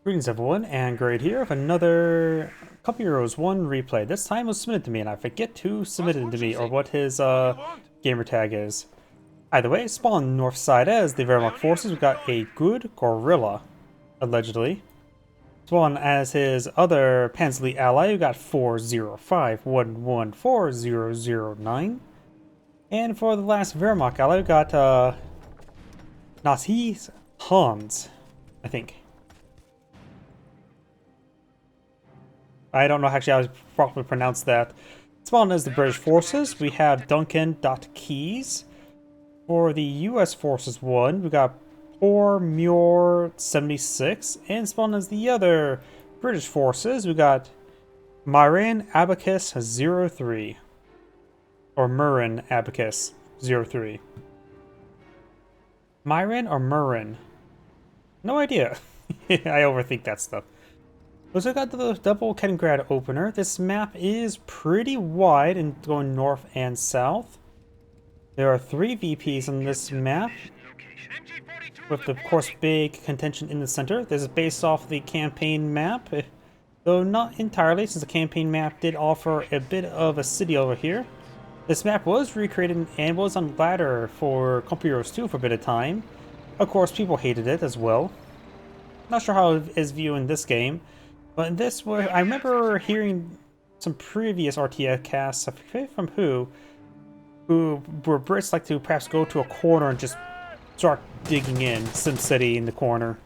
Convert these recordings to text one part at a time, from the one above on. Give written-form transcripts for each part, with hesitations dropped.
Greetings everyone, and Grade here with another Cup Heroes 1 replay. This time was submitted to me, and I forget who submitted it to me or what his gamer tag is. Either way, spawn north side as the Wehrmacht forces. We got a GoodGorilla, allegedly. Spawn as his other Panzerly ally. We got 405114009. And for the last Wehrmacht ally, we got Nazis Hans, I think. I don't know actually how to properly pronounce that. Spawned as the British forces, we have duncan.keys. For the US forces one, we got pourmoi76. And spawned as the other British forces, we got myrnabacas03. Or myrnabacas03. Myron or Myrn? No idea. I overthink that stuff. So I got the double Kaliningrad opener. This map is pretty wide and going north and south. There are 3 VPs on this map, with of course big contention in the center. This is based off the campaign map, though not entirely, since the campaign map did offer a bit of a city over here. This map was recreated and was on ladder for Cup Heroes 2 for a bit of time. Of course, people hated it as well. Not sure how it is viewed in this game. But in this way, I remember hearing some previous RTX casts, I forget from who were Brits like to perhaps go to a corner and just start digging in SimCity in the corner.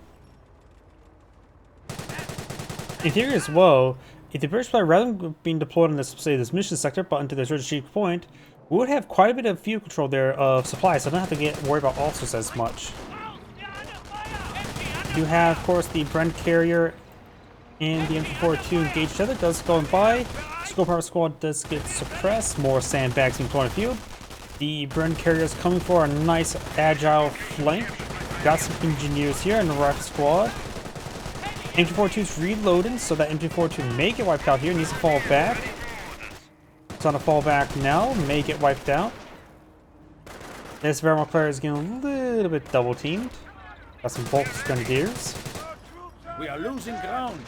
In theory as well, if the British player, rather than being deployed on this, say, this mission sector, but into their strategic point, would have quite a bit of field control there of supplies, so I don't have to worry about ulcers as much. You have, of course, the Brent carrier and the MG42 engaged each other. Does going by. Scope Power Squad does get suppressed. More sandbags being thrown in the field. The Bren carrier is coming for a nice agile flank. Got some engineers here in the rifle squad. MG42 is reloading, so that MG42 may get wiped out here. Needs to fall back. It's on a fall back now. May get wiped out. This Wehrmacht player is getting a little bit double teamed. Got some Volks Grenadiers. We are losing ground.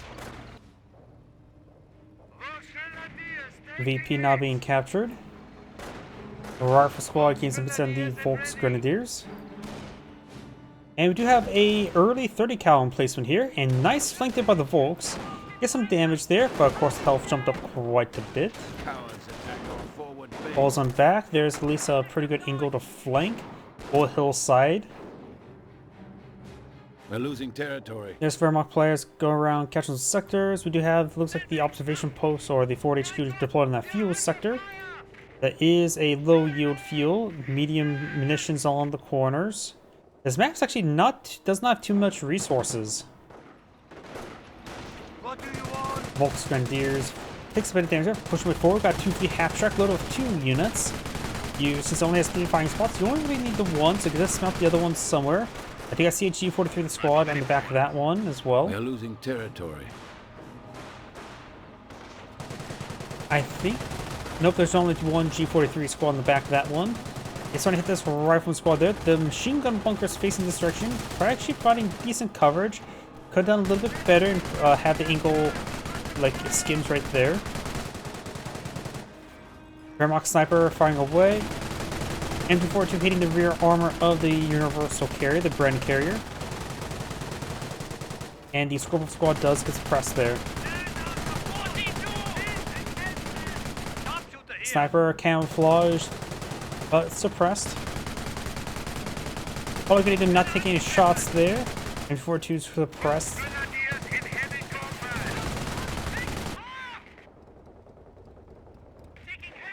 VP now being captured. The rifle squad gains some percent of the Volks Grenadiers. And we do have a early 30 cal emplacement here, and nice flanked in by the Volks. Get some damage there, but of course health jumped up quite a bit. Falls on back. There's at least a pretty good angle to flank. Bull Hill side. We're losing territory. There's Wehrmacht players go around catching sectors. We do have, looks like the observation post or the Fort HQ deployed in that fuel sector. That is a low yield fuel, medium munitions along the corners. This map's actually does not have too much resources. What do you want? Volks Grenadiers takes a bit of damage there. Push way forward. Got 2 half-track load of 2 units. Since it only has 3 firing spots, you only really need the one, so just mount the other one somewhere. I think I see a G43 in the squad on the back of that one as well. We're losing territory. I think... Nope, there's only one G43 squad on the back of that one. It's trying to hit this rifle squad there. The machine gun bunkers facing this direction are actually providing decent coverage. Could have done a little bit better and have the angle, like, skims right there. Wehrmacht sniper firing away. MG42 hitting the rear armor of the universal carrier, the Bren carrier. And the Scorpion squad does get suppressed there. Sniper camouflaged, but suppressed. Probably did not take any shots there. MG42 is suppressed.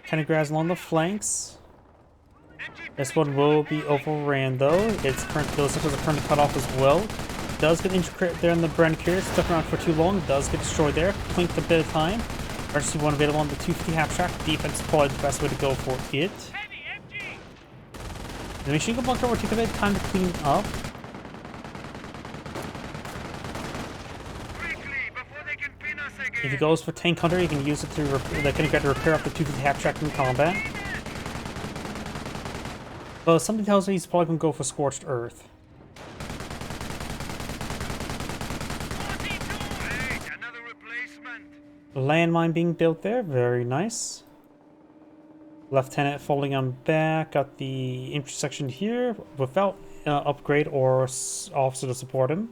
Kind of grabs along the flanks. This one will be overran though. Its current kill cycles are currently cut off as well. Does get injured crit there in the Bren carrier. Stuck around for too long. Does get destroyed there. Clinked a bit of time. Emergency 1 available on the 250 half-track. Defense is probably the best way to go for it. The machine gun bunker will take a bit of time to clean up. If he goes for tank hunter, you can use it to repair up the 250 half-track in combat. But something tells me he's probably going to go for Scorched Earth. Landmine being built there, very nice. Lieutenant falling on back, got the intersection here without upgrade or officer to support him.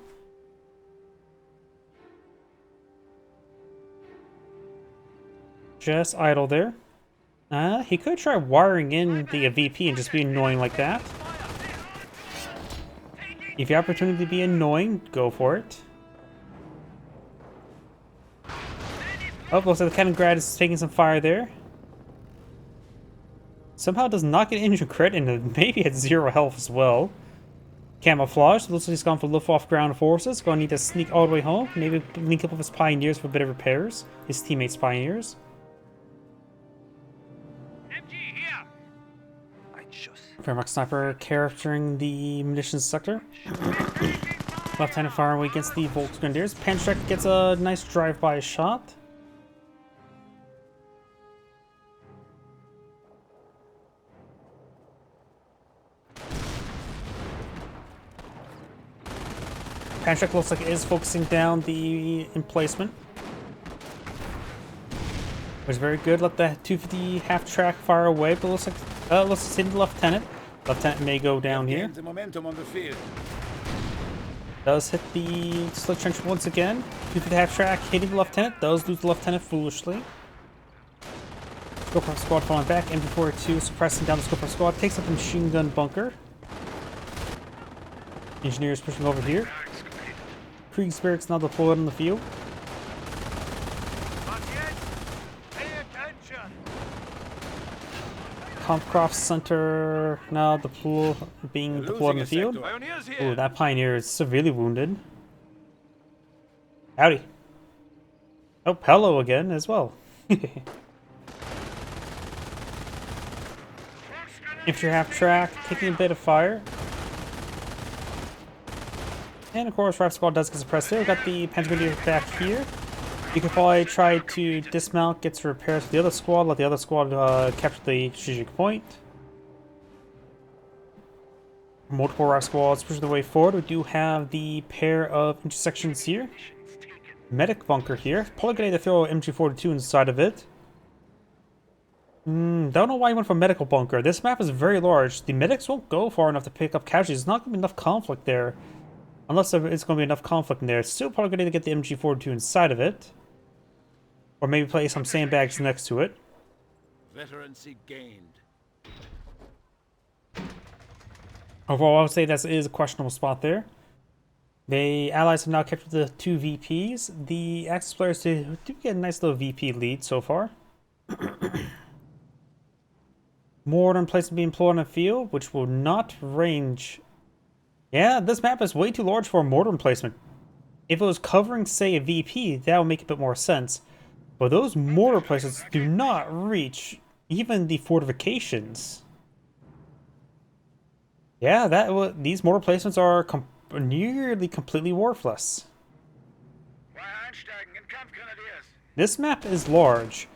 Just idle there. He could try wiring in the VP and just be annoying like that. If you have opportunity to be annoying, go for it. Oh, looks like the Kaliningrad is taking some fire there. Somehow does not get injured crit and maybe at 0 health as well. Camouflage, looks like he's gone for Luftwaffe ground forces. Gonna need to sneak all the way home. Maybe link up with his pioneers for a bit of repairs. His teammates' pioneers. Wehrmacht sniper capturing the munitions sector. Left-handed fire away against the Volksgrenadiers. Panzerstrike gets a nice drive-by shot. Panzerstrike looks like it is focusing down the emplacement. It was very good. Let the 250 half-track fire away, but looks like let's hit the lieutenant. Lieutenant may go down here. The momentum on the field. Does hit the slit trench once again. 250 half-track hitting the lieutenant. Does lose the lieutenant foolishly. Scoper squad falling back. MP42 suppressing down the Scoper squad. Takes up the machine gun bunker. Engineers pushing over here. Kriegspirits now deployed on the field. Kampfkraft Center now being deployed in the field. Ooh, that pioneer is severely wounded. Howdy. Oh, hello again as well. Infantry half track, taking a bit of fire. And of course, Rifle Squad does get suppressed there. We've got the Panzer Grenadiers back here. You could probably try to dismount, get some repairs to the other squad, let the other squad capture the strategic point. Multiple Rifle Squads pushing the way forward. We do have the pair of intersections here. Medic bunker here. Probably going to throw MG42 inside of it. Don't know why he went for medical bunker. This map is very large. The medics won't go far enough to pick up casualties. There's not going to be enough conflict there. Unless there's going to be enough conflict in there. It's still probably going to get the MG42 inside of it. Or maybe play some sandbags next to it. Veterancy gained. Overall, I would say that is a questionable spot there. The Allies have now captured the 2 VPs. The Axis players do get a nice little VP lead so far. More emplacement being employed on the field, which will not range. Yeah, this map is way too large for a mortar emplacement. If it was covering, say, a VP, that would make a bit more sense. But those mortar placements do not reach even the fortifications. Yeah, these mortar placements are nearly completely worthless. This map is large.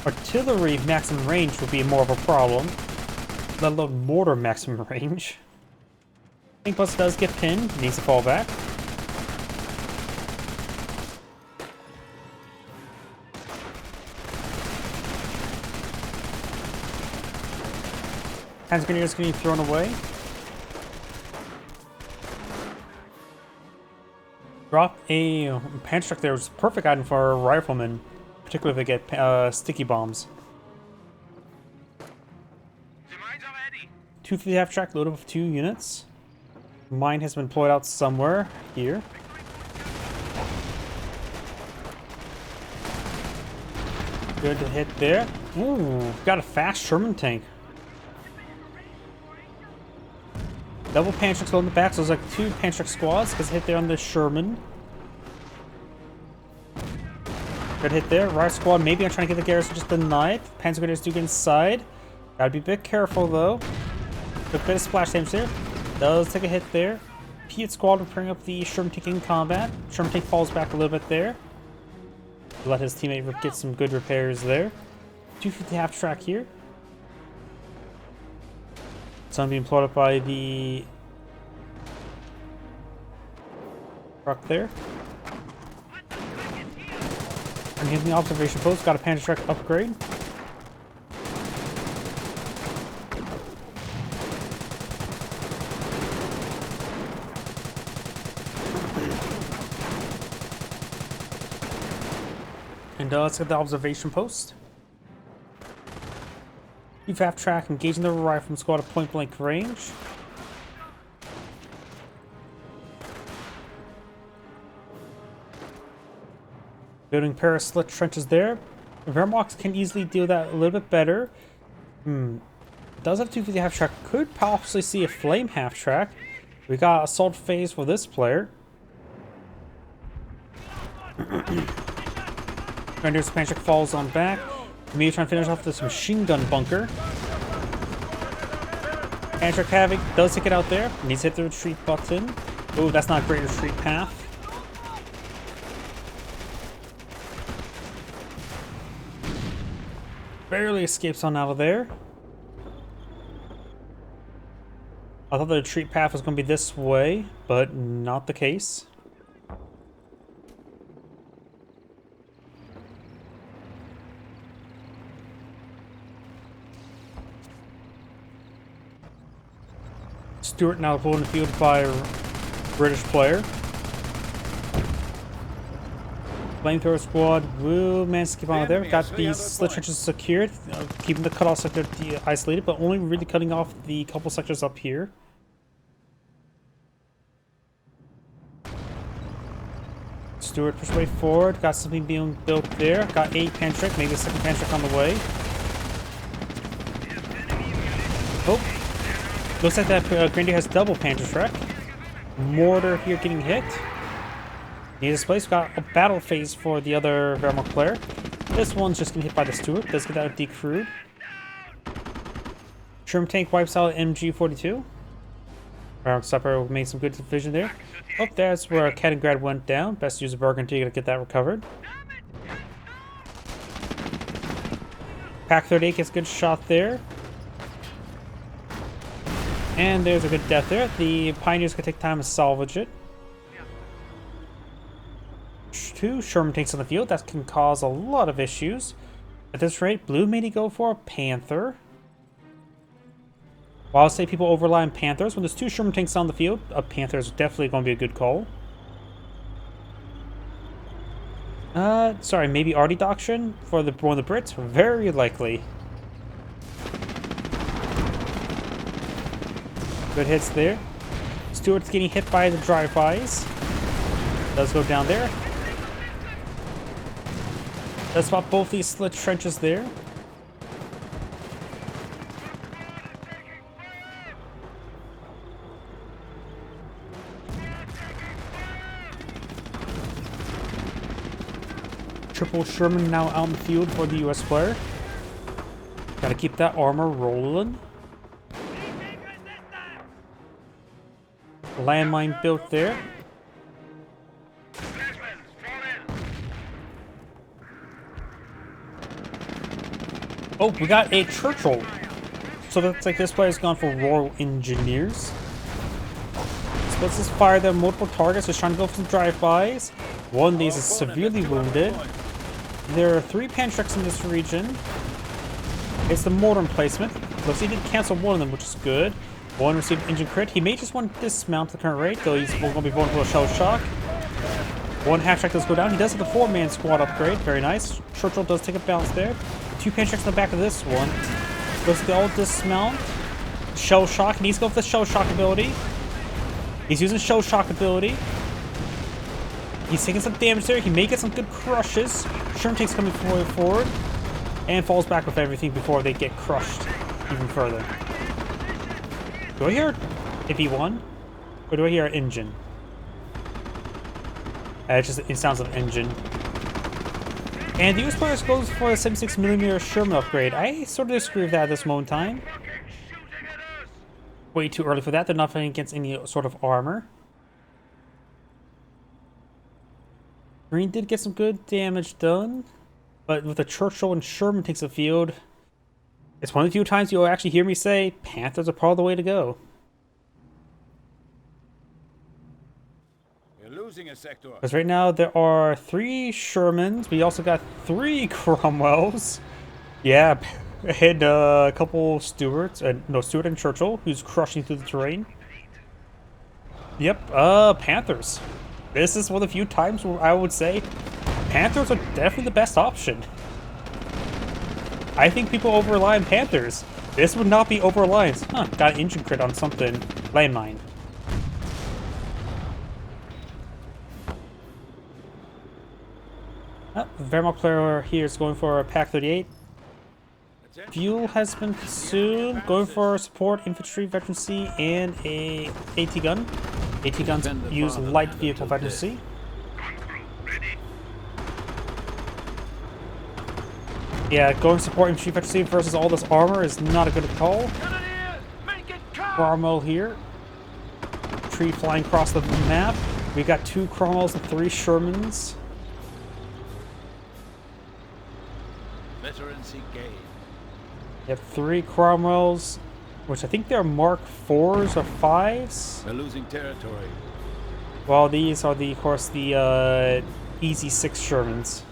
Artillery maximum range would be more of a problem, let alone mortar maximum range. I think Bus does get pinned, needs to fall back. Panzer Grenadiers getting thrown away. Drop a Panzerstruck there, which is a perfect item for riflemen, particularly if they get sticky bombs. 250 half-track loaded with 2 units. Mine has been deployed out somewhere here. Good hit there. Ooh, got a fast Sherman tank. Double Panzerstruck loading the back, so there's like 2 Panzerstruck squads because hit there on the Sherman. Good hit there. Riot squad maybe I'm trying to get the garrison just denied. Panzer Grenadiers do get inside. Gotta be a bit careful though. Took a bit of splash damage there. Does take a hit there. Piet squad will bring up the Sherman tank in combat. Sherman tank falls back a little bit there. Let his teammate get some good repairs there. 250 half track here. Some being plotted by the truck there. I'm hitting the observation post. Got a Panther Strike upgrade. And let's get the observation post. Chief half track engaging the rifleman squad at point blank range. Building pair of slit trenches there. Wehrmachts can easily do that a little bit better. Does have 250 half track. Could possibly see a flame half track. We got assault phase for this player. Grenadier's Panchak falls on back. Maybe trying to finish off this machine gun bunker. Panchak Havoc does take it out there. Needs to hit the retreat button. Oh, that's not a great retreat path. Barely escapes on out of there. I thought the retreat path was going to be this way, but not the case. Stewart now pulled in the field by a British player. Flamethrower squad will manage to keep on there. Got these slit trenches secured, keeping the cutoff sector isolated, but only really cutting off the couple sectors up here. Stewart pushed way forward. Got something being built there. Got 8 Pantrick, maybe a second Pantrick on the way. Oh, looks like that Grenadier has double Pantrick. Mortar here getting hit. Need this place. Got a battle phase for the other Wehrmacht player. This one's just getting hit by the Stewart. Does get out decrewed. Sherman tank wipes out MG42. Wehrmacht Supper made some good division there. Oh, that's where Kaliningrad went down. Best use of Burgundy to get that recovered. Pack 38 gets a good shot there. And there's a good death there. The Pioneers can take time to salvage it. 2 Sherman tanks on the field. That can cause a lot of issues. At this rate, Blue may go for a Panther. While I say people over-rely on Panthers, when there's 2 Sherman tanks on the field, a Panther is definitely going to be a good call. Sorry, maybe Artie Doctrine for one of the Brits? Very likely. Good hits there. Stewart's getting hit by the drive-bys. Does go down there. Let's spot both these slit trenches there. Triple Sherman now out in the field for the US player. Gotta keep that armor rolling. Landmine built there. Oh, we got a Churchill. So that's like this player's gone for Royal Engineers. So let's just fire them multiple targets, just trying to go for some drive-bys. One of these is severely wounded. There are 3 Pantreks in this region. It's the mortar emplacement. Looks like he did cancel one of them, which is good. One received engine crit. He may just want to dismount at the current rate, though he's going to be vulnerable to shell shock. 1 half-track does go down. He does have the 4-man squad upgrade. Very nice. Churchill does take a bounce there. 2 Pantreks in the back of this one. Looks like they all dismount. Shell shock. He needs to go for the shell shock ability. He's using shell shock ability. He's taking some damage there. He may get some good crushes. Sherman tank's coming forward. And falls back with everything before they get crushed even further. Do I hear a V1? Or do I hear an engine? It sounds like an engine. And the US player goes for a 76mm Sherman upgrade. I sort of disagree with that at this moment in time. Way too early for that. They're not fighting against any sort of armor. Green did get some good damage done. But with the Churchill and Sherman takes the field, it's one of the few times you'll actually hear me say, Panthers are probably the way to go. losing a sector. Because right now there are 3 Shermans. We also got 3 Cromwells. Yeah, and a couple Stuarts. No, Stuart and Churchill, who's crushing through the terrain. Yep, Panthers. This is one of the few times where I would say Panthers are definitely the best option. I think people over-rely on Panthers. This would not be over-reliance. Huh, got an engine crit on something. Landmine. Wehrmacht player here is going for a Pack 38. Fuel has been consumed. Going for support, infantry, veterancy, and a AT gun. AT guns use light vehicle veterancy. Yeah, going support infantry veterancy versus all this armor is not a good call. Cromwell here. Tree flying across the map. We got 2 Cromwells and 3 Shermans. Veterancy gained. You have 3 Cromwells, which I think they're Mark 4s or 5s. They're losing territory. Well, these are of course, the Easy 6 Shermans.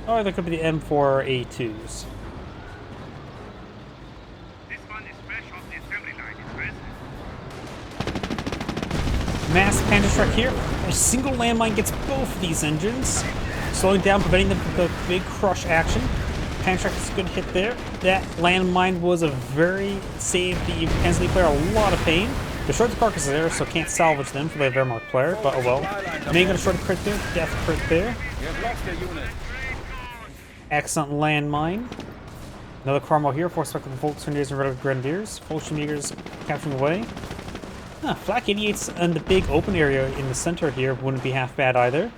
Or there could be the M4A2s. This one is fresh off the assembly line, Mass Panda Truck here. A single landmine gets both of these engines, slowing down, preventing the big crush action. Panda Truck is a good hit there. That landmine was a very saved the intensity player a lot of pain. Destroyed the carcasses there, so can't salvage them for the Wehrmacht player, but oh well. May gonna short a crit there, death crit there. You have lost a unit. Excellent landmine. Another Cromwell here, force back the Volksgrenadiers and Red Grenadiers. Volksgrenadiers capturing away. Flak 88s in the big open area in the center here wouldn't be half bad either.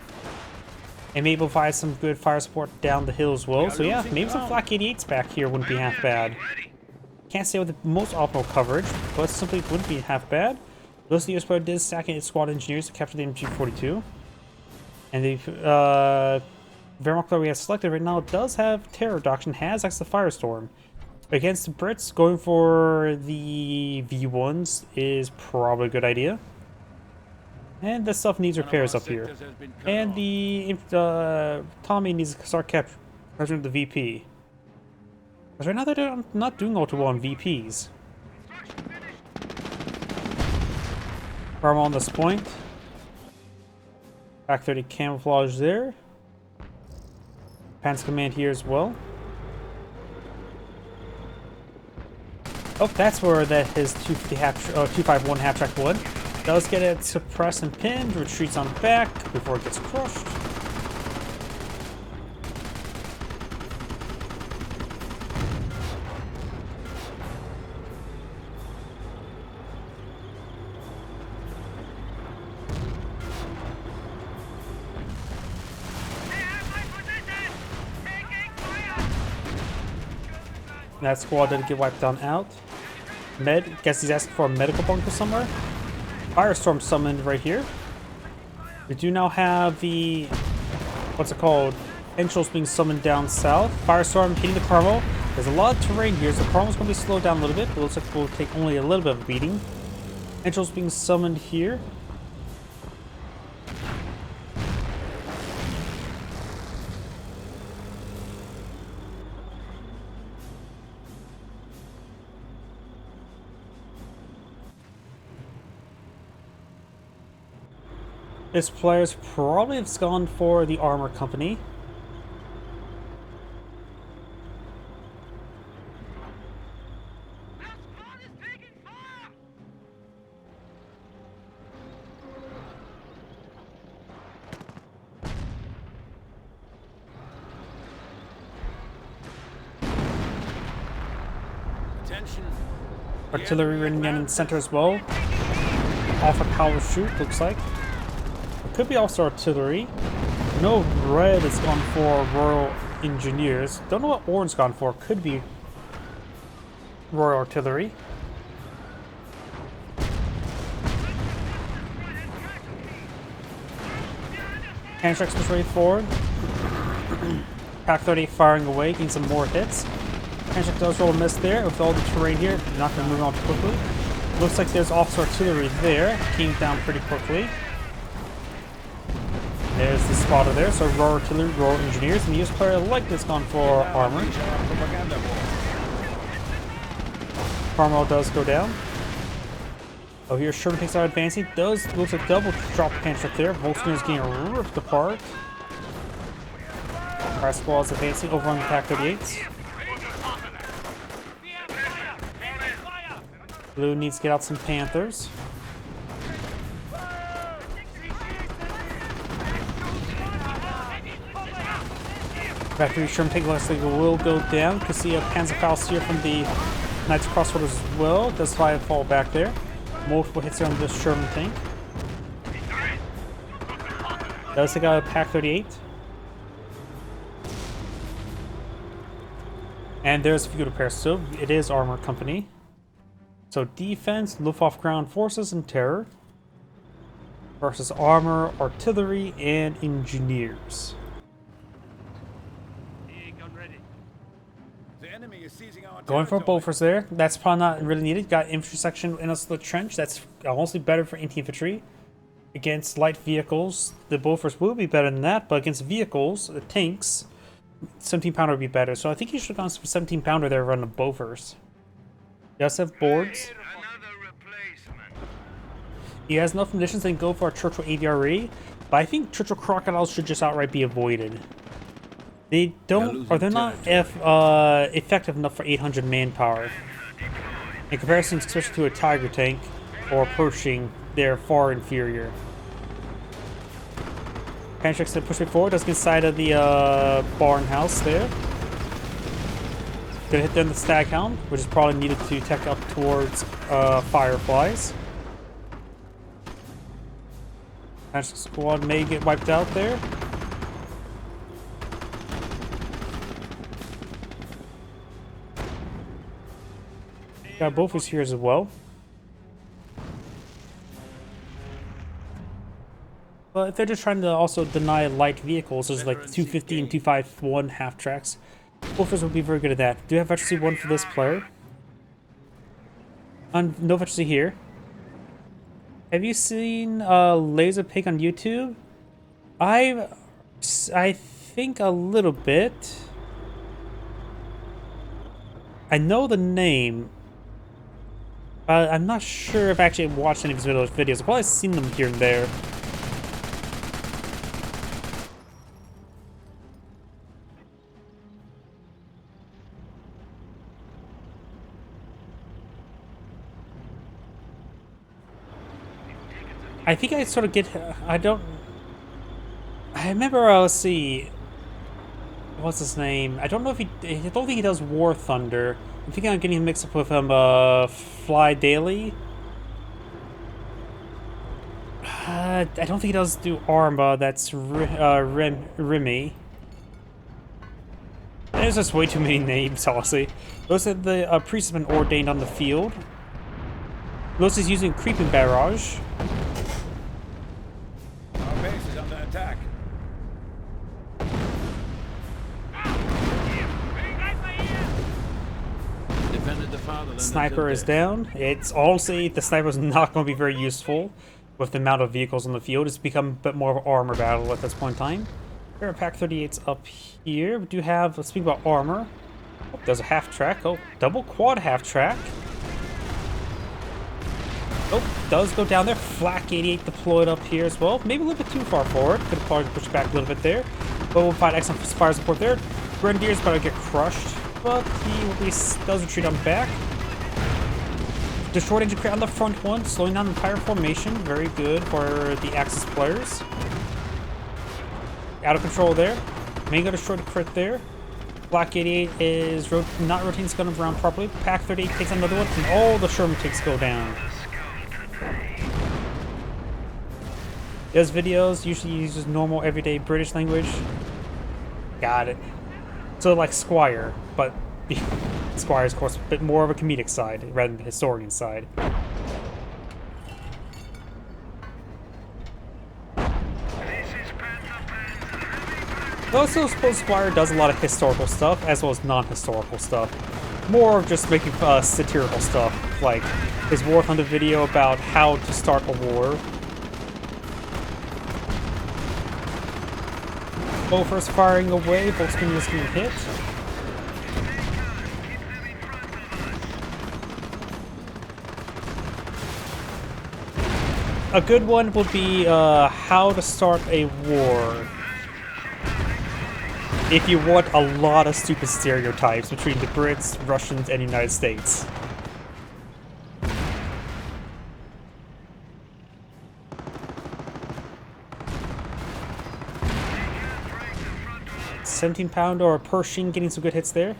And maybe provide some good fire support down the hill as well. So yeah, maybe some Flak 88s back here wouldn't be half bad. Can't say with the most optimal coverage, but simply wouldn't be half bad. Those the US player did stacking its squad engineers to capture the MG42. And the Wehrmacht player we have selected right now does have terror reduction, has access to Firestorm. Against the Brits, going for the V1s is probably a good idea. And this stuff needs repairs up here. And the Tommy needs to start capturing the VP. Because right now they're not doing all too well on VPs. Armor on this point. Back 30 camouflage there. Pants command here as well. Oh, that's where his 251 half-track blood does get it suppressed and pinned, retreats on back before it gets crushed. That squad did get wiped down out. Guess he's asking for a medical bunker somewhere. Firestorm summoned right here. We do now have the, what's it called? Enchils being summoned down south. Firestorm hitting the Cromwell. There's a lot of terrain here, so the Cromwell's going to be slowed down a little bit. But it looks like we'll take only a little bit of a beating. Enchils being summoned here. This player's probably have gone for the armor company. Attention. Artillery running in the center as well. Off a power shoot, looks like. It could be also artillery. No, red has gone for Royal Engineers. Don't know what orange gone for. Could be Royal Artillery. Hand-tracks was ready forward. Pack 38 firing away, getting some more hits. Panzer does roll a miss there with all the terrain here. Not going to move on too quickly. Looks like there's also artillery there. Came down pretty quickly. There's the spotter there. So raw artillery, raw engineers, and the US player like this gone for armor. Farmwell does go down. Oh, here Sherman takes out advancing. Looks like double drop Panzer there. Volkswagen is getting ripped apart. Our squad's advancing over on the Pack 38s. Blue needs to get out some Panthers. Factory Sherman take last league will go down. Can see a Panzerfaust here from the Knights Crossroads as well. Does fall back there. Multiple hits here on this Sherman tank. Does take out a Pack 38. And there's a few repairs. So it is armor company. So defense, Luftwaffe ground forces, and terror versus armor, artillery, and engineers. The enemy is seizing our Going for territory. Bofors there. That's probably not really needed. Got infantry section in a split trench. That's mostly better for anti-infantry. Against light vehicles, the Bofors will be better than that. But against vehicles, the tanks, 17-pounder would be better. So I think you should have gone for 17-pounder there running the Bofors. He does have boards. Another replacement. He has enough munitions to go for a Churchill AVRE. But I think Churchill Crocodiles should just outright be avoided. They don't, or they're not effective enough for 800 manpower. In comparison, especially to a Tiger tank or approaching, they're far inferior. Panchek's to push it forward, does get inside of the barn house there. Gonna hit them the Staghound, which is probably needed to tech up towards Fireflies. Panchek's squad may get wiped out there. Got Bofors here as well. But if they're just trying to also deny light vehicles, there's like 250 and 251 half tracks. Bofors would be very good at that. Do have veterancy 1 for this player. No veterancy here. Have you seen Laser Pig on YouTube? I think a little bit. I know the name. I'm not sure if I actually watched any of his videos. I've probably seen them here and there. I think I sort of get. I remember. Let's see. What's his name? I don't know if he. I don't think he does War Thunder. I'm thinking I'm getting mixed up with Fly Daily. I don't think he does do Arma. That's Remy. There's just way too many names, honestly. Those are the priests have been ordained on the field. Those is using creeping barrage. Our base is under attack. Defended the fatherland. Sniper is down. It's honestly, the sniper is not going to be very useful with the amount of vehicles on the field. It's become a bit more of an armor battle at this point in time. There are Pack 38s up here. We do have, let's speak about armor. Oh, there's a half track. Oh, double quad half track. Oh, does go down there. Flak 88 deployed up here as well. Maybe a little bit too far forward. Could have probably pushed back a little bit there. But we'll find excellent fire support there. Grenadier's about to get crushed, but he will be, does retreat on back. Destroyed engine crate on the front one, slowing down the entire formation. Very good for the Axis players. Out of control there. Mango destroyed a crit there. Black 88 is not rotating his gun around properly. Pack 38 takes another one, and all the Sherman takes go down. Does videos, usually uses normal everyday British language. Got it. So like Squire, but Squire is of course a bit more of a comedic side rather than the historian side. Also, Squire does a lot of historical stuff as well as non-historical stuff. More of just making satirical stuff, like his War Thunder video about how to start a war. Bofors firing away, Volkswagen is getting hit. A good one would be how to start a war. If you want a lot of stupid stereotypes between the Brits, Russians, and United States. £17 or Pershing getting some good hits there.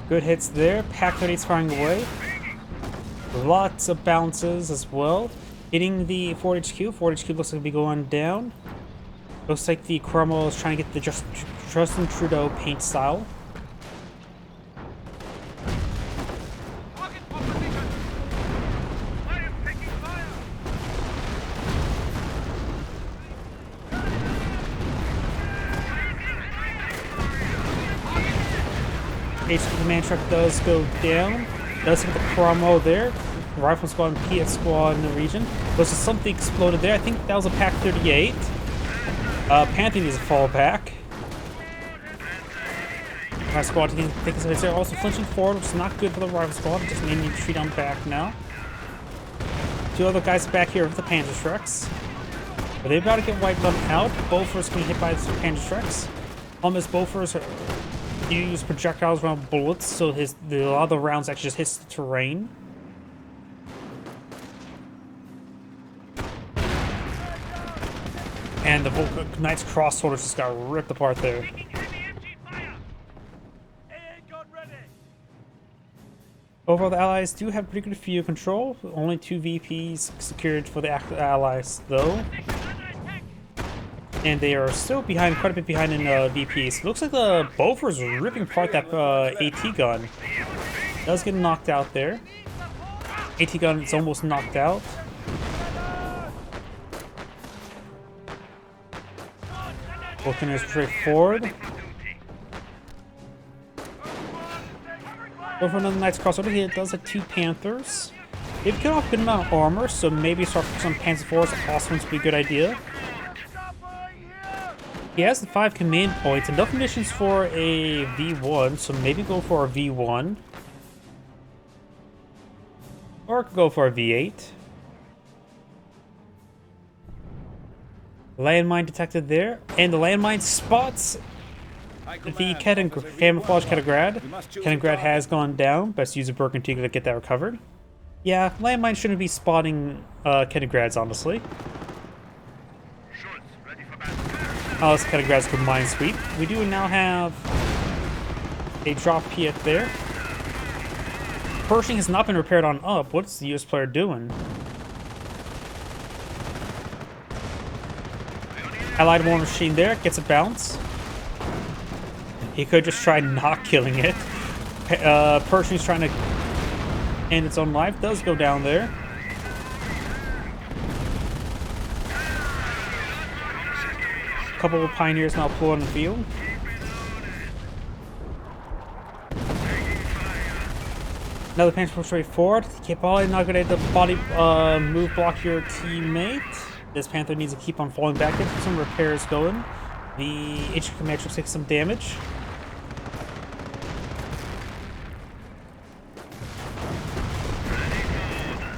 Good hits there. Pack 38's firing away. Lots of bounces as well. Hitting the Fort HQ. Fort HQ looks like it'll be going down. Looks like the Cromwell is trying to get the Justin Trudeau paint style. HQ command truck does go down. Does hit the Cromwell there. Rifle squad and PS squad in the region. Was something exploded there? I think that was a Pack 38. Panther needs to fall back. Rifle squad taking some hits there. Also flinching forward, which is not good for the rifle squad. Just made me retreat on back now. Two other guys back here with the Panzer trucks. But they're about to get wiped on out. Bofors getting hit by the Panzer trucks. Almost Bofors use projectiles around bullets, so a lot of the rounds actually just hits the terrain. And the Knight's cross soldiers just got ripped apart there. Overall, the Allies do have pretty good field control. Only 2 VPs secured for the Allies, though. And they are still behind, quite a bit behind in VPs. Looks like the Bofors are ripping apart that AT gun. Does get knocked out there. AT gun is almost knocked out. Looking to straight forward. Go for another Knight's crossover. He does have 2 Panthers. They've got off a good amount of armor, so maybe start for some Panzer IVs. Also would be a good idea. He has the 5 command points, enough munitions for a V1, so maybe go for a V1. Or go for a V8. Landmine detected there, and the landmine spots the camouflage Kaliningrad. Kaliningrad has gone down, best use a Burgundy to get that recovered. Yeah, landmine shouldn't be spotting Kaliningrads, honestly. Oh, this Kaliningrad's good mine sweep. We do now have a drop Piet there. Pershing has not been repaired on up. What's the US player doing? Allied war machine there, gets a bounce. He could just try not killing it. Pershing's trying to end its own life. Does go down there. Couple of pioneers now pull on the field. Another Panzer push straight forward. Keep probably not gonna the body move block your teammate. This Panther needs to keep on falling back. Get some repairs going. The HQ command will take some damage.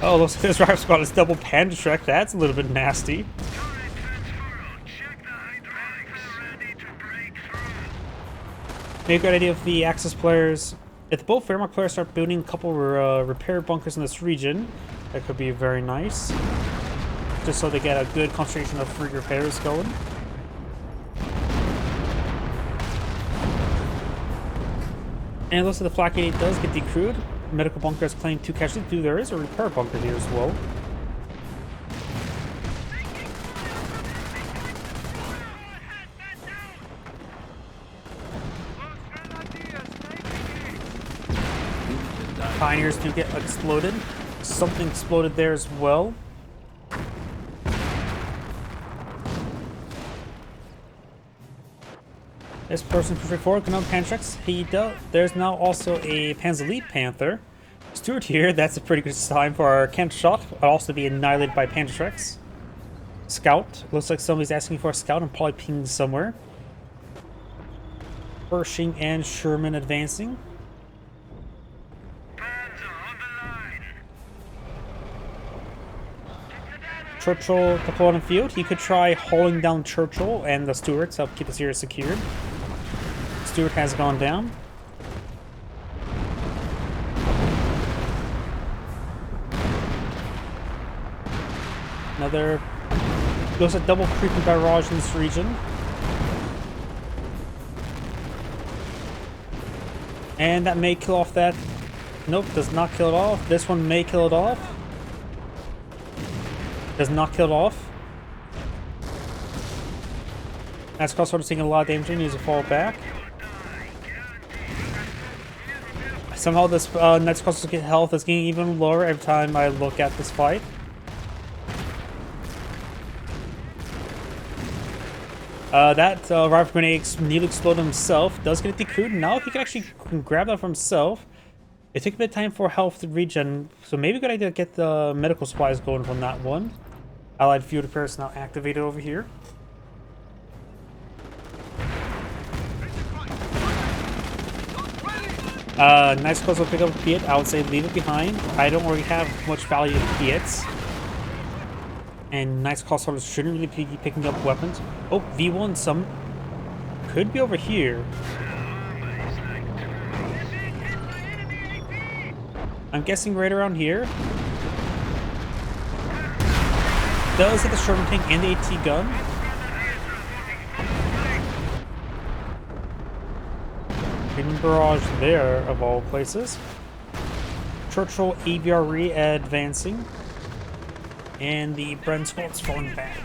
Oh, looks like this rifle squad is double Panda Shrek. That's a little bit nasty. Maybe a good idea if the Axis players, if both Wehrmacht players start building a couple repair bunkers in this region, that could be very nice. Just so they get a good concentration of free repairs going. And it looks like the Flak 88 does get decrewed. Medical bunker is claimed 2 casualties. There is a repair bunker here as well. Pioneers do get exploded. something exploded there as well. This person pushing forward can own Pantrax. There's now also a Panzer Panther. Stewart here, that's a pretty good sign for our Kent shot. I'll also be annihilated by Pantrax. Scout. Looks like somebody's asking for a scout and probably pinged somewhere. Pershing and Sherman advancing. Churchill deployed on field. He could try hauling down Churchill and the Stuarts to help keep this area secured. Stuart has gone down. Another... There's a double creeping barrage in this region. And that may kill off that... Nope, does not kill it off. This one may kill it off. Does not kill it off. That's sort of taking a lot of damage and needs to fall back. Somehow this Knight's Cross's health is getting even lower every time I look at this fight. That rifle grenade nearly exploded himself. Does get it decrued. Now he can actually grab that for himself. It took a bit of time for health to regen, so maybe a good idea to get the medical supplies going from that one. Allied field repairs now activated over here. Nice close will pick up a Fiat. I would say leave it behind. I don't really have much value in Fiats. And nice call soldiers shouldn't really be picking up weapons. Oh, V1 some could be over here. I'm guessing right around here. Does hit the Sherman tank and the AT gun. Hidden barrage there, of all places. Churchill AVRE advancing. And the Bren squad's falling back.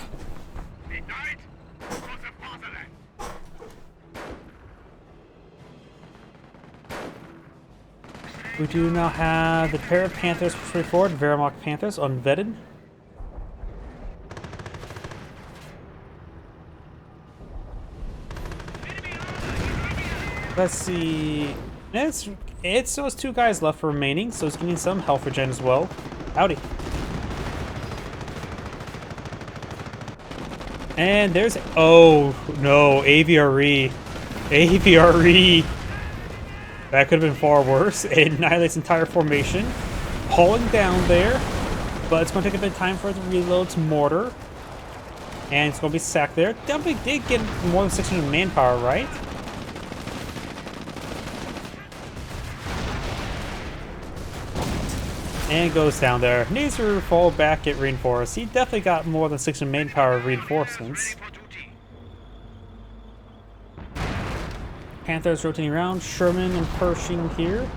We do now have the pair of Panthers pushing forward, Wehrmacht Panthers, unvetted. Let's see. It's those two guys left remaining, so it's getting some health regen as well. Howdy. And there's... Oh, no. AVRE. AVRE. That could have been far worse. It annihilates entire formation. Hauling down there. But it's going to take a bit of time for it to reload its mortar. And it's going to be sacked there. Definitely did get more than 600 manpower, right? And goes down there. Needs to fall back, get reinforced. He definitely got more than 600 manpower reinforcements. Panthers rotating around. Sherman and Pershing here.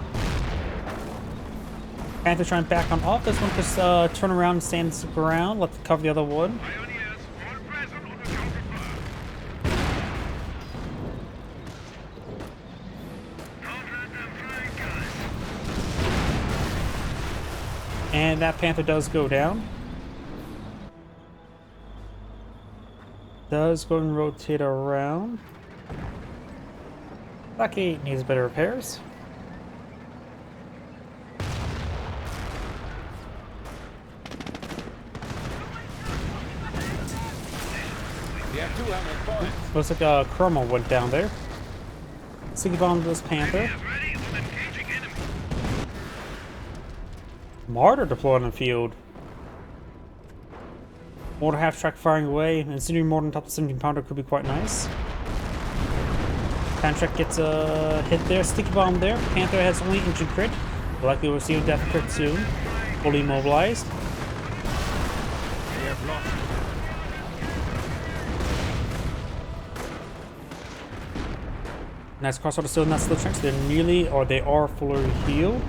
Panthers trying to back on off. This one just turn around and stand its ground. Let's cover the other one. And that Panther does go down. Does go and rotate around. Black 8 needs better repairs. Looks like a Chroma went down there. Sticky bomb to this Panther. Martyr deployed on the field. Mortar half track firing away. Incendiary mortar on top of the 17-pounder could be quite nice. Pantrack gets a hit there. Sticky bomb there. Panther has only engine crit. Likely will receive a death crit soon. Fully mobilized. Nice crossover still not still tracks. They're nearly, or they are fully healed.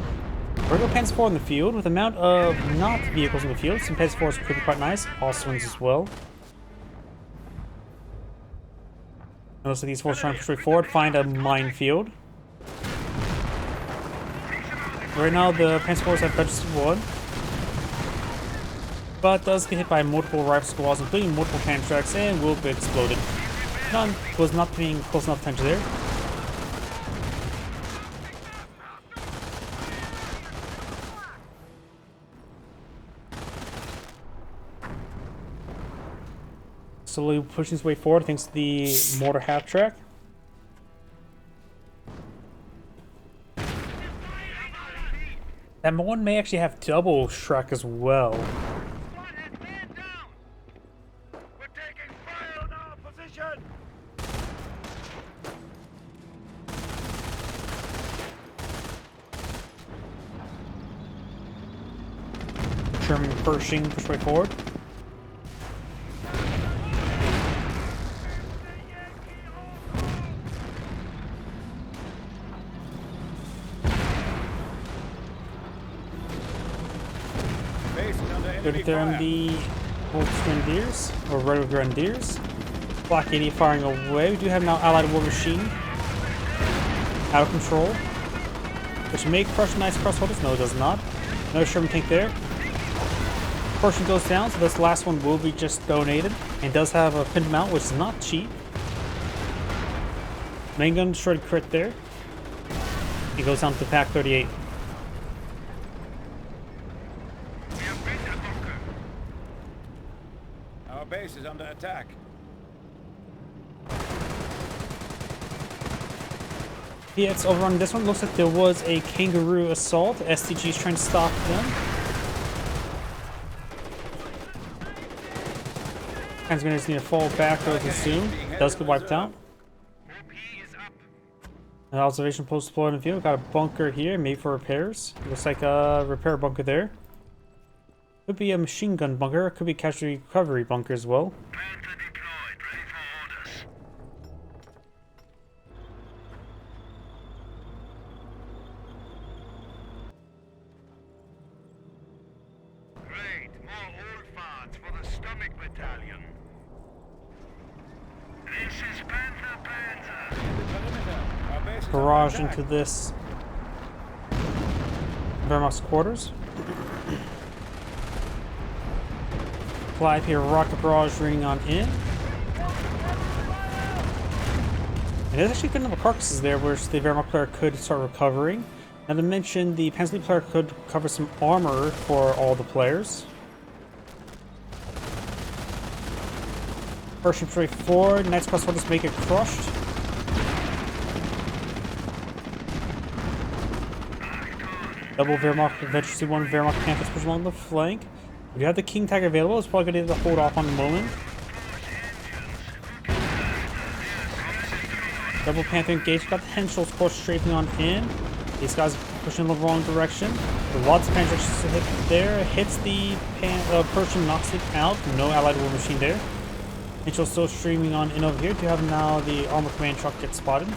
Regular Panzer IV in the field with the amount of not vehicles in the field. Some Panzer IVs could be quite nice. Austrians as well. Looks like these forces trying to push forward, find a minefield. Right now the Panzer IVs have registered one. but does get hit by multiple rifle squads, including multiple cannon tracks, and will be exploded. None was not being close enough attention there. Slowly pushing his way forward thanks to the mortar half track. That one may actually have double Shrek as well. Flathead, man down! We're taking fire on our position! German Pershing push way forward. Base is under Good enemy there on fire. the Volks Grenadiers, or Red Grenadiers. Black 80 firing away. We do have now Allied War Machine out of control, which may crush nice crossholders. No, it does not. Another Sherman tank there. Portion goes down, so this last one will be just donated, and does have a pinned mount, which is not cheap. Main gun destroyed crit there. He goes down to pack 38. We have been a bunker. Our base is under attack. Yeah, it's overrun. This one looks like there was a kangaroo assault. STG is trying to stop them. Hands grenades need to fall back, I would assume. Does get wiped out. OP is up. An observation post deployed in the field. Got a bunker here, made for repairs. Looks like a repair bunker there. Could be a machine gun bunker. Could be a casualty recovery bunker as well. Panther deployed, ready for orders. Great, more old farts for the stomach battalion. This is Panther. The perimeter. Our base is Barrage under attack. into this Wehrmacht's quarters. Fly here, rocket barrage raining on in. And there's actually good enough carcasses there where the Wehrmacht player could start recovering. Now to mention, the Panzer player could cover some armor for all the players. First ship straight forward, Knights Cross Orders make it crushed. Double Wehrmacht, eventually one Wehrmacht Panthers push along the flank. If you have the King Tag available, it's probably going to hold off on the moment. Double Panther engaged, got the Henschel's course strafing on in. These guys pushing in the wrong direction. Lots of penetration to hit there. Hits the Persian, knocks it out. No Allied War Machine there. Henschel's still streaming on in over here. Do you have now the Armor Command truck get spotted?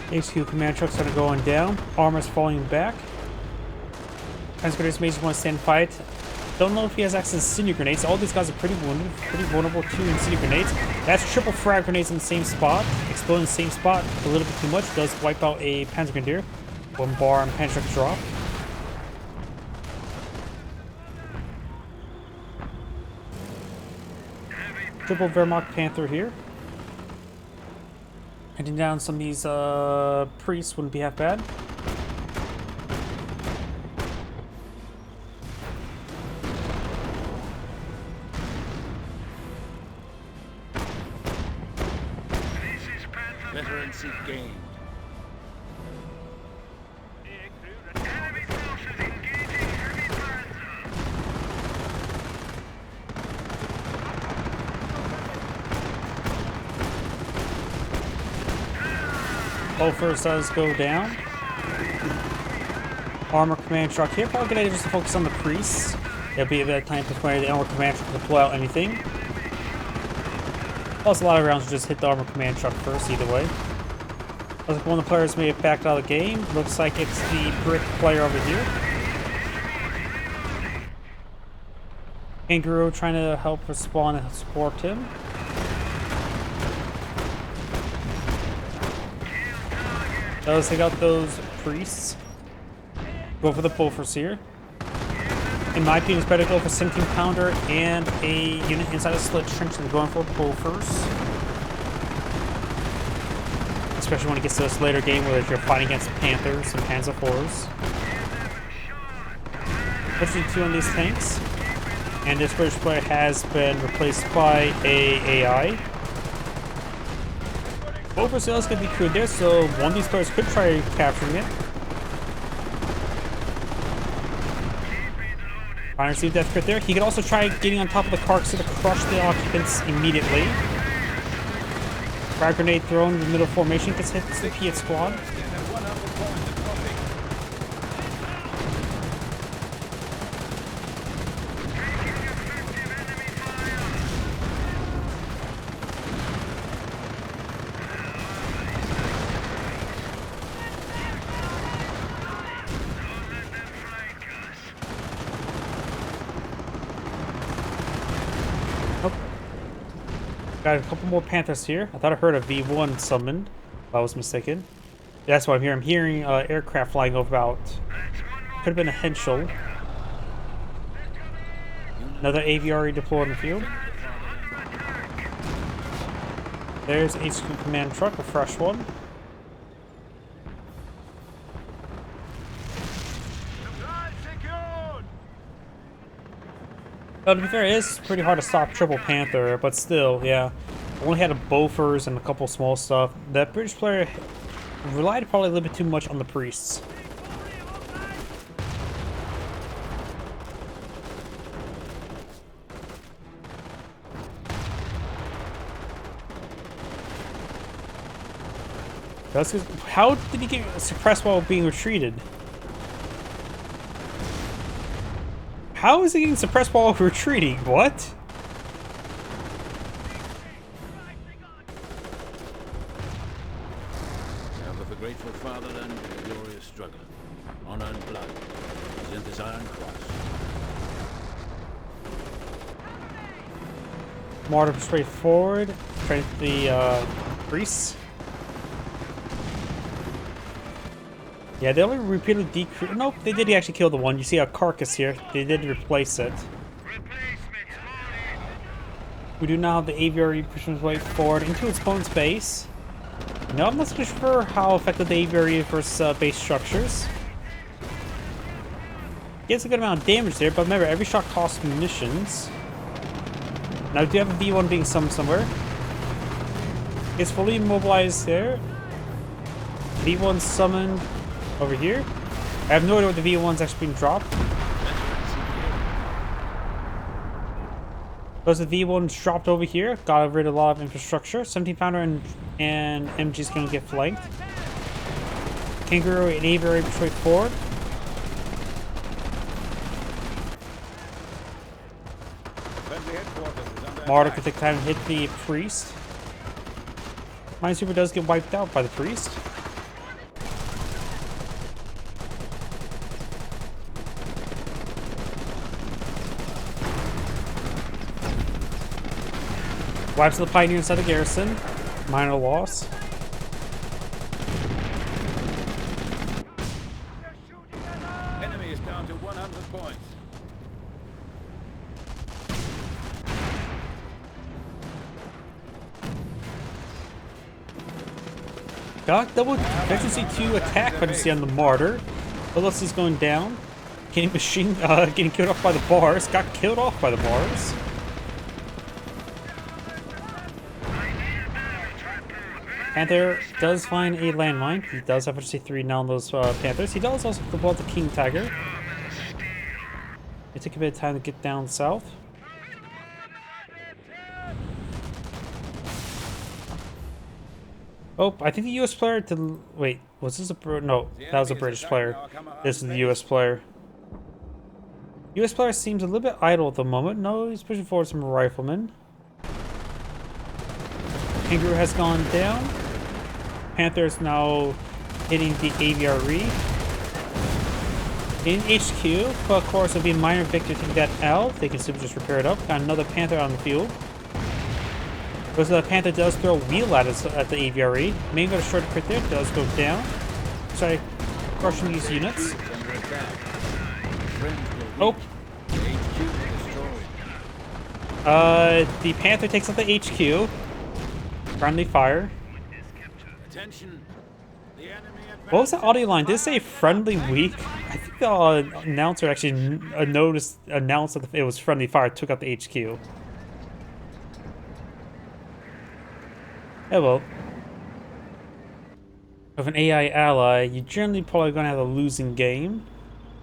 HQ command trucks are going down. Armor's falling back. Transgrenadiers may just want to stand fight. Don't know if he has access to incendiary grenades. All these guys are pretty wounded, pretty vulnerable to incendiary grenades. That's triple frag grenades in the same spot. Exploding in the same spot a little bit too much. Does wipe out a Panzer Grenadier. One bar and Panzer truck drop. Triple Wehrmacht Panther here. Heading down some of these priests wouldn't be half bad. This is Panther. Veterancy gained. Enemy forces engaging heavy Panzer. First does go down. Armor command truck here. Probably gonna just focus on the priests. It'll be a bit of time before the armor command truck to deploy out anything. Plus, a lot of rounds will just hit the armor command truck first, either way. Looks like one of the players may have backed out of the game. Looks like it's the brick player over here. Kangaroo trying to help respawn and support him. Does take out those priests. Go for the bullfers here. In my opinion, it's better to go for 17 pounder and a unit inside a slit trench than going for bullfers. Especially when it gets to this later game where you're fighting against Panthers and Panzer IVs. Pushing 2 on these tanks. And this British player has been replaced by a AI. Overzealous could be crewed there, so one of these players could try capturing it. Fire received death crit there. He could also try getting on top of the carcass to crush the occupants immediately. Frag grenade thrown in the middle formation gets hit the Piet squad. Got a couple more Panthers here. I thought I heard a V1 summoned, if I was mistaken. That's what I'm hearing. I'm hearing aircraft flying over about. Could have been a Henschel. Another aviary deployed in the field. There's HQ command truck, a fresh one. Well, to be fair, it is pretty hard to stop Triple Panther, but still, yeah. Only had a Bofors and a couple small stuff. That British player relied probably a little bit too much on the priests. How did he get suppressed while being retreated? How is he getting suppressed while retreating? What? Now of a grateful fatherland, a glorious struggle. Honor and blood. Present this iron cross. Martyr straight forward. Straight the priests. Yeah, they only repeatedly decrease. Nope, they did actually kill the one. You see a carcass here. They did replace it. We do now have the aviary pushing its way forward into its opponent's base. No, I'm not so sure how effective the aviary is versus base structures. Gets a good amount of damage there, but remember, every shot costs munitions. Now, we do have a V1 being summoned somewhere. It's fully immobilized there. V1 summoned over here. I have no idea what the V1's actually being dropped. Those the V1's dropped over here. Got rid of a lot of infrastructure. 17 pounder and MG's gonna get flanked. Kangaroo and aviary straight forward. Martyr could take time to hit the priest. Minesweeper does get wiped out by the priest. Wipes the Pioneer inside the garrison. Minor loss. Enemy is down to 100 points. Got double efficiency 2 attack efficiency on the Martyr. Velocity's going down. Getting getting killed off by the bars. Got killed off by the bars. Panther does find a landmine. He does have efficiency 3 now on those Panthers. He does also deploy the King Tiger. It took a bit of time to get down south. Oh, I think the U.S. player to wait. Was this a no? That was a British player. This is the U.S. player. U.S. player seems a little bit idle at the moment. No, he's pushing forward some riflemen. Kangaroo has gone down. Panther is now hitting the aviary. In HQ, but of course it'll be a minor victory to take that out. They can simply just repair it up. Got another Panther on the field. Because the Panther does throw a wheel at the aviary. Main got a short crit there, does go down. try crushing these units. Under attack. Friends Oh, will reach. HQ destroyed. the Panther takes out the HQ. Friendly fire. Attention. The enemy What was the audio line? Did it say friendly weak? I think the announcer actually announced that it was friendly fire, took out the HQ. Yeah, well. With an AI ally, you're generally probably going to have a losing game.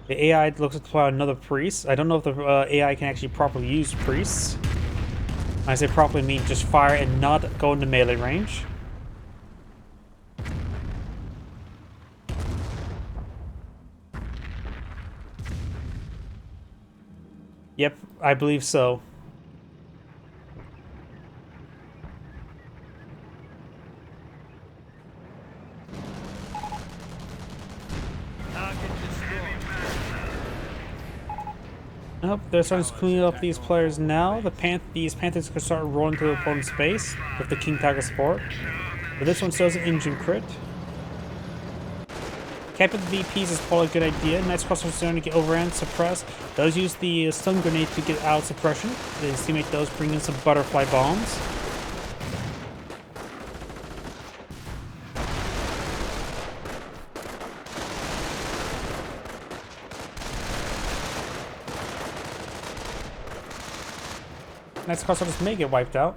The AI looks to play another priest. I don't know if the AI can actually properly use priests. When I say properly, I mean just fire and not go into melee range. Yep, I believe so. Nope, they're starting to clean up these players now. These Panthers can start rolling to the opponent's base with the King Tiger support. But this one still has an engine crit. Capping the VPs is probably a good idea. Nice crossbow starting to get overhand suppressed. Does use the stun grenade to get out suppression. His teammate does bring in some butterfly bombs. Nice crossbow just may get wiped out.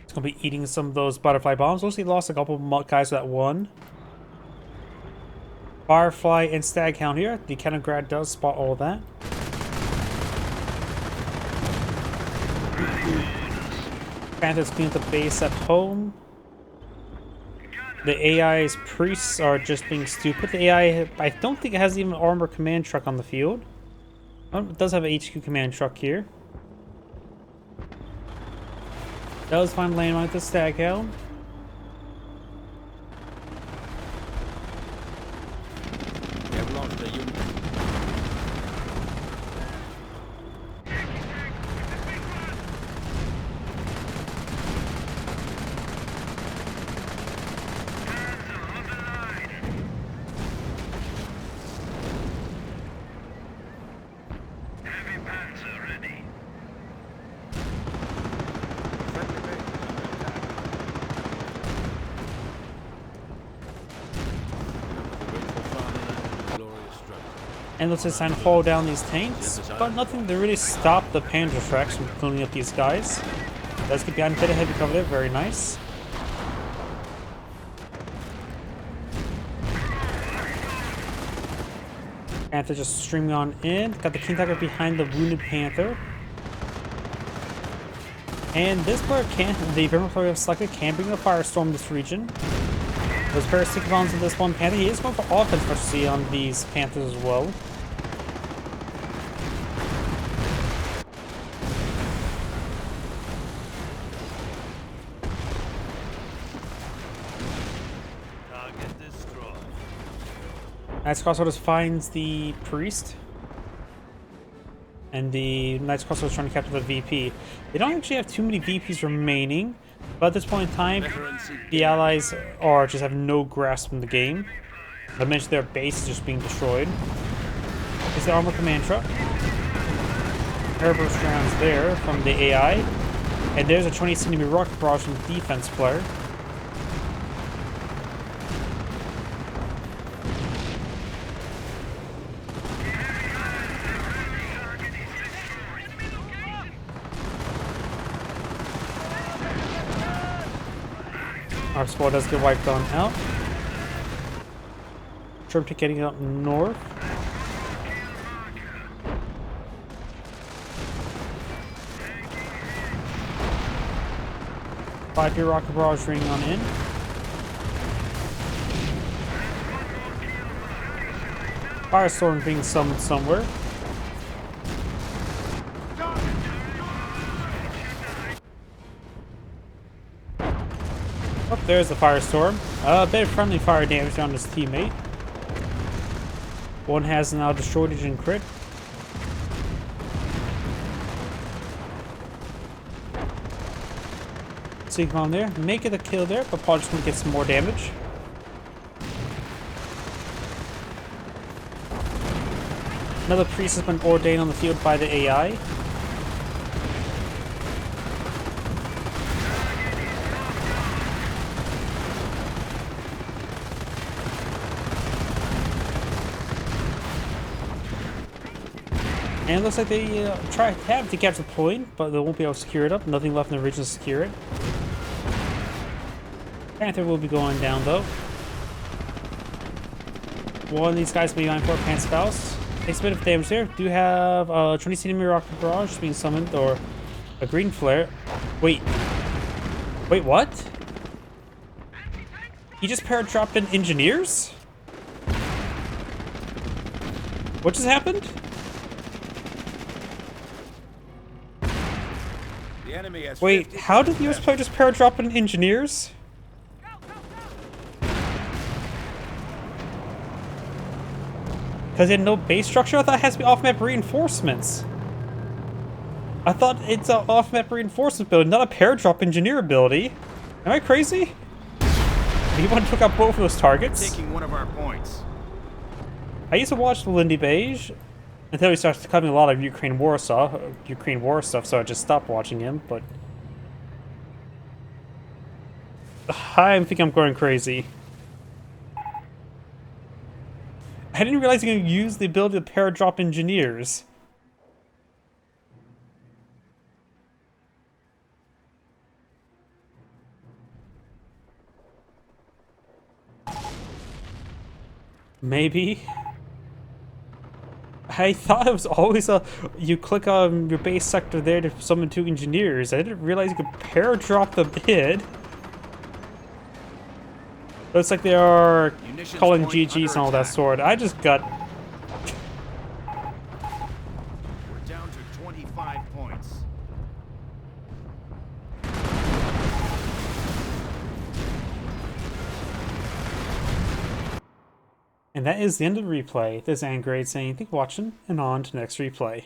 It's gonna be eating some of those butterfly bombs. Mostly lost a couple of guys to that one. Firefly and Staghound here. The Cannon Grad does spot all of that. Panthers clean up the base at home. The AI's priests are just being stupid. The AI, I don't think it has even an armor command truck on the field. Oh, it does have an HQ command truck here. Does find landmine with the Staghound. We have lost a unit. And let's just try and haul down these tanks, but nothing to really stop the Panzer tracks from cleaning up these guys. Does get behind a bit of heavy cover there, very nice. Panther just streaming on in. Got the King Tiger behind the wounded Panther. And this player the Vermin player selected can bring a firestorm this region. Those parasitic bombs in this one Panther. He is going for offense, for see on these Panthers as well. Knights Crossroads finds the priest. And the Knights Crossroads trying to capture the VP. They don't actually have too many VPs remaining. But at this point in time, the allies are just have no grasp in the game. I mentioned their base is just being destroyed. There's the armor command truck. Airburst rounds there from the AI. And there's a 20cm rocket barrage from the defense player. Our squad does get wiped on out. Trimp getting up north. Five-year rocket barrage ring on in. Firestorm being summoned somewhere. Oh, there's the firestorm. A bit of friendly fire damage on his teammate. One has now destroyed it in crit. sneak on there. Make it a kill there, but Paul just gonna get some more damage. Another priest has been ordained on the field by the AI. And it looks like they have to capture the point, but they won't be able to secure it up. Nothing left in the region to secure it. Panther will be going down though. One of these guys behind for Pants Faust. Takes a bit of damage there. Do have a 20 centimeter rocket barrage being summoned, or a green flare. Wait, what? He just paradropped in engineers? What just happened? The enemy has Wait, how did the US player just paradrop in engineers? Because it had no base structure? I thought it has to be off-map reinforcements. I thought it's an off-map reinforcement build, not a paradrop engineer ability. Am I crazy? Anyone took out both of those targets? taking one of our points. I used to watch the Lindy Beige until he started covering a lot of Ukraine war stuff, so I just stopped watching him, but I think I'm going crazy. I didn't realize you could use the ability to paradrop engineers. Maybe. I thought it was always you click on your base sector there to summon 2 engineers. I didn't realize you could paradrop them in. Looks like they are calling GGs and all that sort. I just got... We're down to 25 points. And that is the end of the replay. This is Angrade saying thank you for watching, and on to the next replay.